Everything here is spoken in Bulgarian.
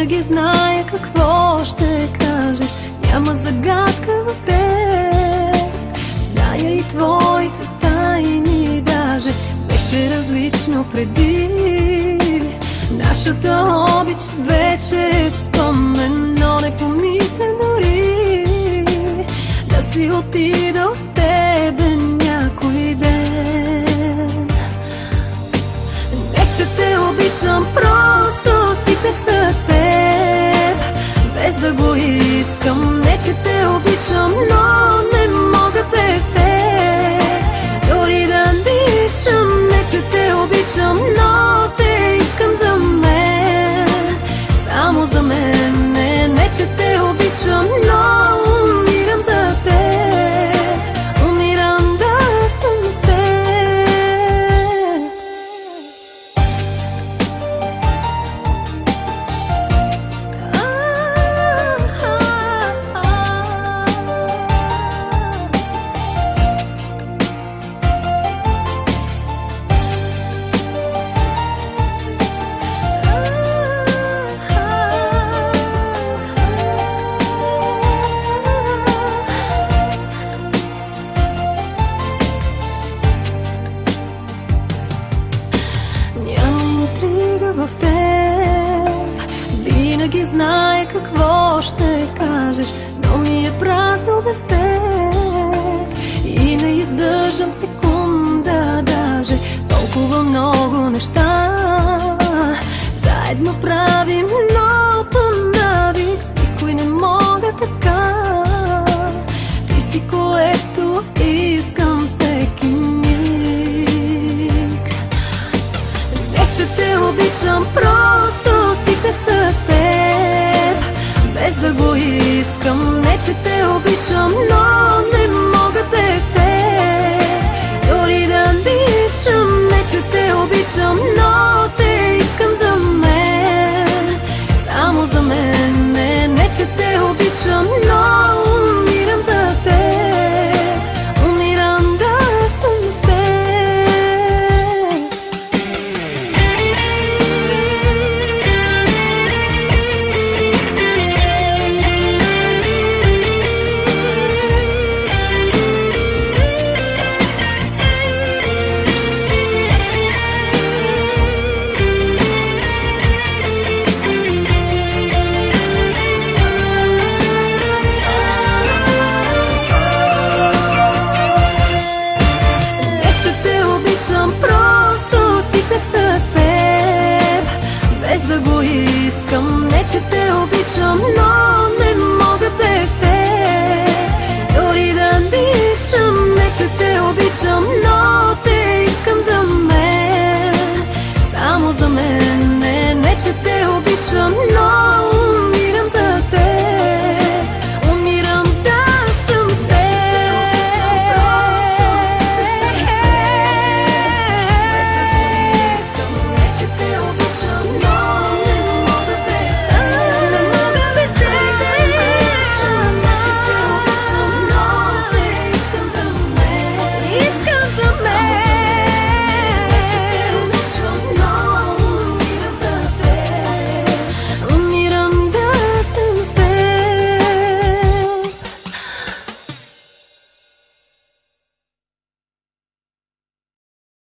Винаги зная какво ще кажеш, няма загадка в теб. Зная и твоите тайни, даже беше различно преди. Нашата обич вече е спомен, но не помисля дори да си отида от тебе някой ден. Не че те обичам, просто свикнах с теб, без да го искам. Не че те обичам, но не мога без теб дори да дишам. Не че те обичам, но те искам за мен, само за мен. Не че те обичам, но умирам за теб, умирам да съм с теб. В теб винаги знае какво ще кажеш, но ми е празно без теб. И не издържам секунда, даже толкова много неща заедно правим, но по навик с никой не мога така. Ти си което искам всеки миг. Не че те обичам, просто свикнах с теб, без да го искам. Не че те обичам, но не мога без теб дори да дишам. Не че те обичам, но те искам за мен, само за мен. Не че те обичам, но умирам за теб, умирам да съм с теб. Просто свикнах с теб, без да го искам. Не че те обичам, но не мога без теб дори да дишам. Не че те обичам, но те